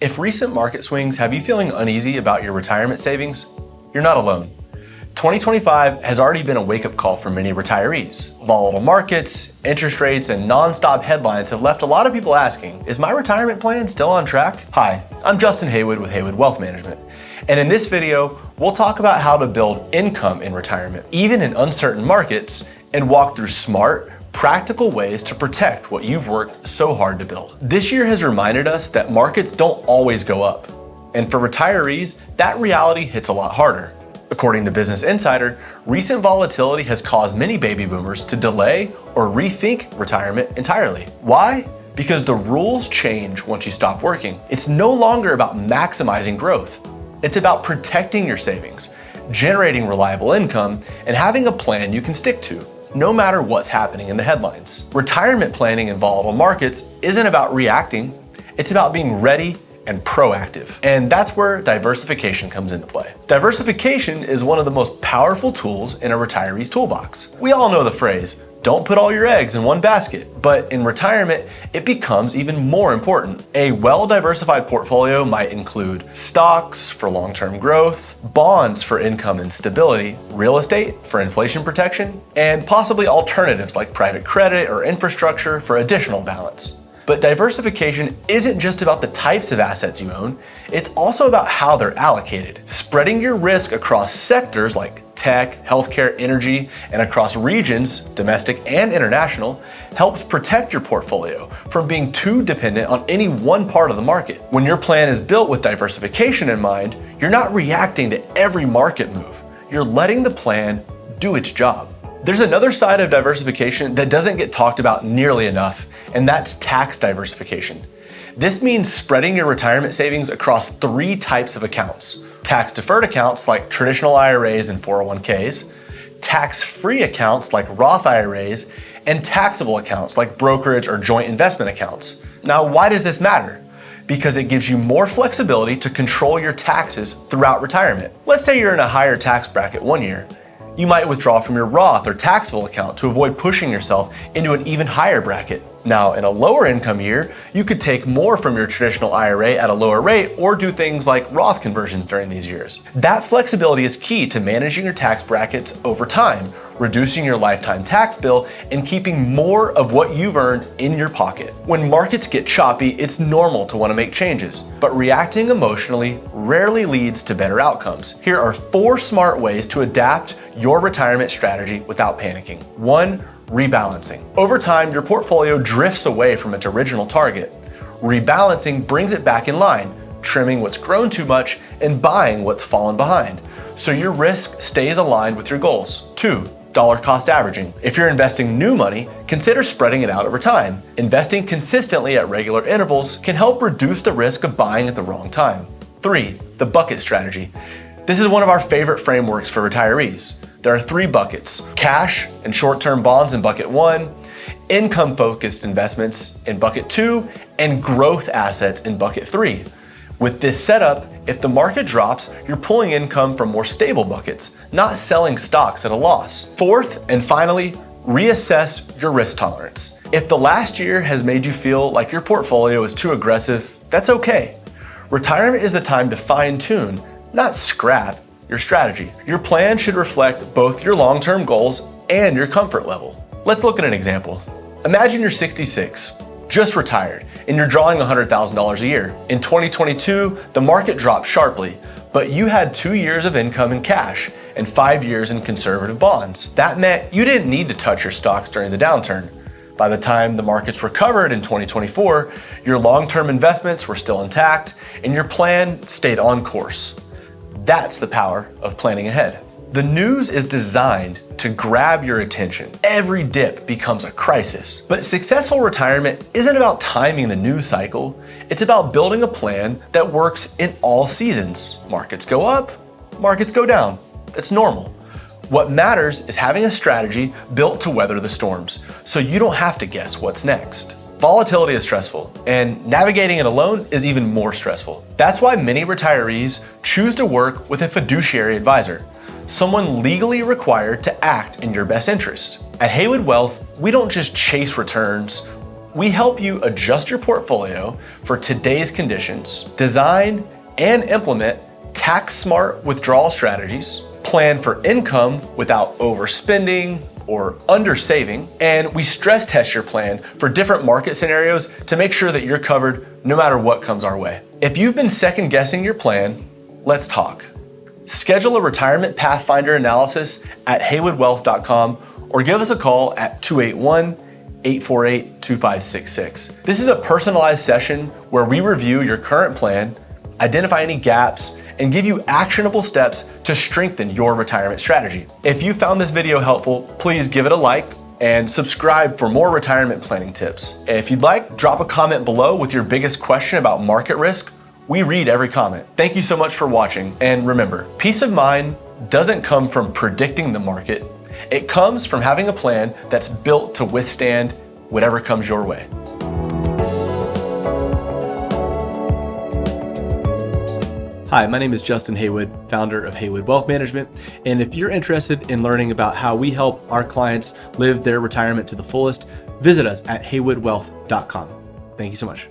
If recent market swings have you feeling uneasy about your retirement savings, you're not alone. 2025 has already been a wake-up call for many retirees. Volatile markets, interest rates, and non-stop headlines have left a lot of people asking, is my retirement plan still on track? Hi, I'm Justin Haywood with Haywood Wealth Management. And in this video, we'll talk about how to build income in retirement, even in uncertain markets, and walk through smart, practical ways to protect what you've worked so hard to build. This year has reminded us that markets don't always go up. And for retirees, that reality hits a lot harder. According to Business Insider, recent volatility has caused many baby boomers to delay or rethink retirement entirely. Why? Because the rules change once you stop working. It's no longer about maximizing growth. It's about protecting your savings, generating reliable income, and having a plan you can stick to, no matter what's happening in the headlines. Retirement planning in volatile markets isn't about reacting, it's about being ready and proactive. And that's where diversification comes into play. Diversification is one of the most powerful tools in a retiree's toolbox. We all know the phrase, don't put all your eggs in one basket, but in retirement, it becomes even more important. A well-diversified portfolio might include stocks for long-term growth, bonds for income and stability, real estate for inflation protection, and possibly alternatives like private credit or infrastructure for additional balance. But diversification isn't just about the types of assets you own, it's also about how they're allocated. Spreading your risk across sectors like tech, healthcare, energy, and across regions, domestic and international, helps protect your portfolio from being too dependent on any one part of the market. When your plan is built with diversification in mind, you're not reacting to every market move. You're letting the plan do its job. There's another side of diversification that doesn't get talked about nearly enough, and that's tax diversification. This means spreading your retirement savings across 3 types of accounts. Tax-deferred accounts like traditional IRAs and 401ks, tax-free accounts like Roth IRAs, and taxable accounts like brokerage or joint investment accounts. Now, why does this matter? Because it gives you more flexibility to control your taxes throughout retirement. Let's say you're in a higher tax bracket one year. You might withdraw from your Roth or taxable account to avoid pushing yourself into an even higher bracket. Now, in a lower income year, you could take more from your traditional IRA at a lower rate or do things like Roth conversions during these years. That flexibility is key to managing your tax brackets over time, reducing your lifetime tax bill, and keeping more of what you've earned in your pocket. When markets get choppy, it's normal to want to make changes, but reacting emotionally rarely leads to better outcomes. Here are 4 smart ways to adapt your retirement strategy without panicking. 1. Rebalancing. Over time, your portfolio drifts away from its original target. Rebalancing brings it back in line, trimming what's grown too much and buying what's fallen behind, so your risk stays aligned with your goals. 2. Dollar cost averaging. If you're investing new money, consider spreading it out over time. Investing consistently at regular intervals can help reduce the risk of buying at the wrong time. 3. The bucket strategy. This is one of our favorite frameworks for retirees. There are 3 buckets: cash and short-term bonds in bucket 1, income-focused investments in bucket 2, and growth assets in bucket 3. With this setup, if the market drops, you're pulling income from more stable buckets, not selling stocks at a loss. 4th, and finally, reassess your risk tolerance. If the last year has made you feel like your portfolio is too aggressive, that's okay. Retirement is the time to fine-tune, not scrap, your strategy. Your plan should reflect both your long-term goals and your comfort level. Let's look at an example. Imagine you're 66, just retired, and you're drawing $100,000 a year. In 2022, the market dropped sharply, but you had 2 years of income in cash and 5 years in conservative bonds. That meant you didn't need to touch your stocks during the downturn. By the time the markets recovered in 2024, your long-term investments were still intact and your plan stayed on course. That's the power of planning ahead. The news is designed to grab your attention. Every dip becomes a crisis. But successful retirement isn't about timing the news cycle. It's about building a plan that works in all seasons. Markets go up, markets go down. It's normal. What matters is having a strategy built to weather the storms, so you don't have to guess what's next. Volatility is stressful, and navigating it alone is even more stressful. That's why many retirees choose to work with a fiduciary advisor, someone legally required to act in your best interest. At Haywood Wealth, we don't just chase returns, We help you adjust your portfolio for today's conditions, design and implement tax-smart withdrawal strategies, plan for income without overspending or undersaving, and we stress test your plan for different market scenarios to make sure that you're covered no matter what comes our way. If you've been second guessing your plan, let's talk. Schedule a retirement Pathfinder analysis at haywoodwealth.com or give us a call at 281-848-2566. This is a personalized session where we review your current plan, identify any gaps, and give you actionable steps to strengthen your retirement strategy. If you found this video helpful, please give it a like and subscribe for more retirement planning tips. If you'd like, drop a comment below with your biggest question about market risk. We read every comment. Thank you so much for watching, and remember, peace of mind doesn't come from predicting the market. It comes from having a plan that's built to withstand whatever comes your way. Hi, my name is Justin Haywood, founder of Haywood Wealth Management. And if you're interested in learning about how we help our clients live their retirement to the fullest, visit us at haywoodwealth.com. Thank you so much.